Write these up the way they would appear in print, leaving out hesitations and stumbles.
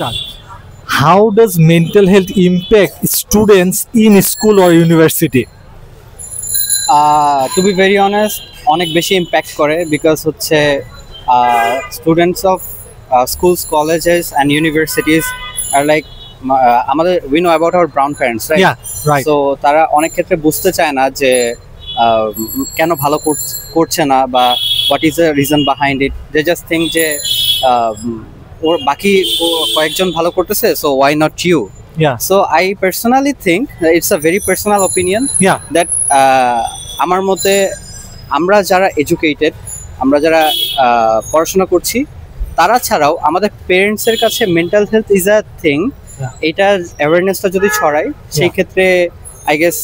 start. How does mental health impact students in school or university? To be very honest অনেক বেশি impact করে because হচ্ছে students of schools colleges and universities আর like আমাদের we know about our brown parents Yeah, right. তো তারা অনেক ক্ষেত্রে বুঝতে চায় না যে কেন ভালো করছে না বা what is the reason behind it they just think যে ওর বাকি কয়েকজন ভালো করতেছে so why not you Yeah, So I personally think that it's a very personal opinion yeah, that আমার মতে আমরা যারা এডুকেটেড আমরা যারা পড়াশোনা করছি তারা ছাড়াও আমাদের পেরেন্টসের কাছে mental health is a thing এটার অ্যাওয়ারনেসটা যদি ছড়ায় সেই ক্ষেত্রে আই গেস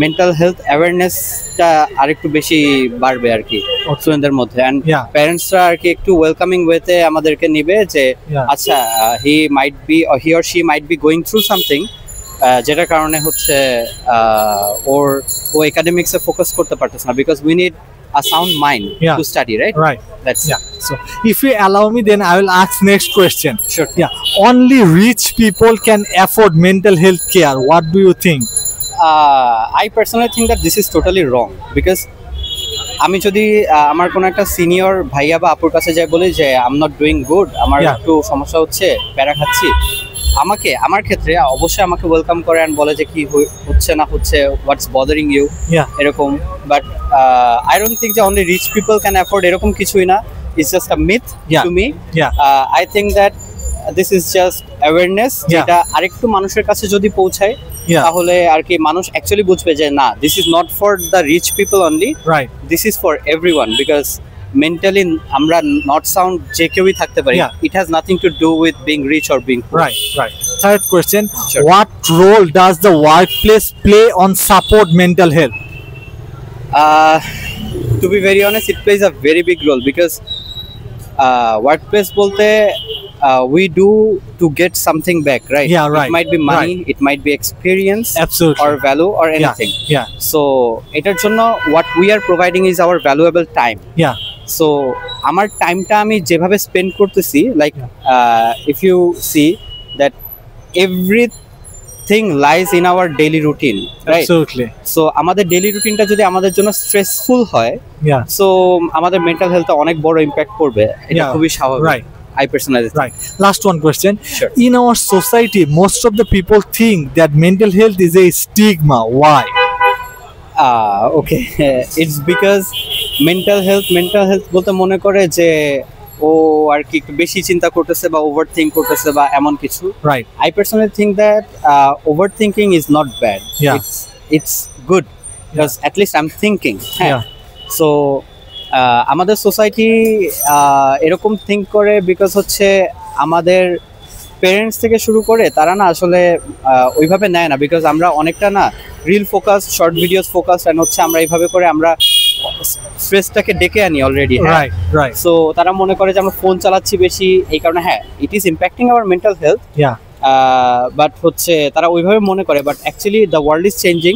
মেন্টাল হেলথ অ্যাওয়ারনেসটা আরেকটু বেশি বাড়বে আর কি স্টুডেন্টদের মধ্যে অ্যান্ড Yeah. প্যারেন্টসরা আর কি একটু ওয়েলকামিং ওয়েতে আমাদেরকে নিবে যে Yeah. আচ্ছা he or she might be going through something যেটার কারণে হচ্ছে ও একাডেমিক্সে ফোকাস করতে পারতেছে না because we need a sound mind Yeah. To study right right. That's Yeah. So, if you allow me, then I will ask next question. Sure. Yeah. Only rich people can afford mental health care. What do you think? I personally think that this is totally wrong because আমি যদি আমার কোনো একটা senior ভাইয়া বা আপুর কাছে যাই বলি যে I am not doing good আমার Yeah. একটু সমস্যা হচ্ছে প্যারা খাচ্ছি আমার ক্ষেত্রে অবশ্যই আমাকে ওয়েলকাম করে অ্যান্ড বলে যে কি হচ্ছে না হচ্ছে হোয়াটস বদারিং ইউ Yeah. এরকম বাট আই ডোন্ট থিঙ্ক যে only rich people can afford এরকম কিছুই না it's just a myth Yeah. To me Yeah. I think that this is just awareness যেটা আরেকটু মানুষের কাছে যদি পৌঁছায় Yeah. তাহলে আর কি মানুষ অ্যাকচুয়ালি বুঝবে যে না this is not for the rich people only Right. This is for everyone because mentally আমরা নট সাউন্ড যে কেউই থাকতে পারি Yeah. It has nothing to do with being rich or being Right. Right. Third question. Sure. What role does the workplace play on support mental health? To be very honest, it plays a very big role because workplace bolte we do to get something back, right? Yeah, right. It might be money, it might be experience, Absolutely. or value, or anything. Yeah. So, এটার জন্য what we are providing is our valuable time. Yeah. So, আমার টাইমটা আমি যেভাবে spend করতেছি, like if you see that everything lies in our daily routine, right? Absolutely. So আমাদের daily রুটিনটা যদি আমাদের জন্য স্ট্রেসফুল হয় Yeah. সো আমাদের মেন্টাল হেলথে অনেক বড় ইম্প্যাক্ট পড়বে এটা Yeah. খুবই স্বাভাবিক Right. I personally Right. Last one question. Sure. In our society, most of the people think that mental health is a stigma. Why? Okay it's because mental health বলতে মনে করে যে ও আর কি একটু বেশি চিন্তা করতেছে বা ওভার থিঙ্ক করতেছে বা এমন কিছু Right. I personally think that overthinking is not bad. Yeah. It's good because at least I'm thinking. Yeah. So আমাদের সোসাইটি এরকম থিঙ্ক করে বিকজ হচ্ছে আমাদের পেরেন্টস থেকে শুরু করে তারা না আসলে ওইভাবে নেয় না বিকজ আমরা অনেকটা না reel focus short videos focus and হচ্ছে আমরা এইভাবে করে আমরা স্ট্রেসটাকে ডেকে আনি অলরেডি Right. Right. সো তারা মনে করে যে আমরা ফোন চালাচ্ছি বেশি এই কারণে হ্যাঁ it is impacting hour mental health Yeah. But হচ্ছে তারা ওইভাবে মনে করে but actually the world is changing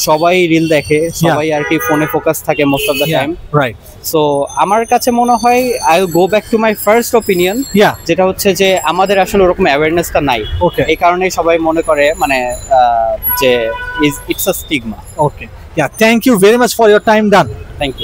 সবাই রিল দেখে সবাই আর কি ফোনে ফোকাস থাকে most of the Yeah. Time Right. So আমার কাছে মনে হয় I will go back to my first opinion Yeah. যেটা হচ্ছে যে আমাদের আসলে ওরকম অ্যাওয়ারনেসটা নাই Okay. এই কারণেই সবাই মনে করে মানে যে it's a stigma Okay. Yeah. Thank you very much for your time, Dan. Thank you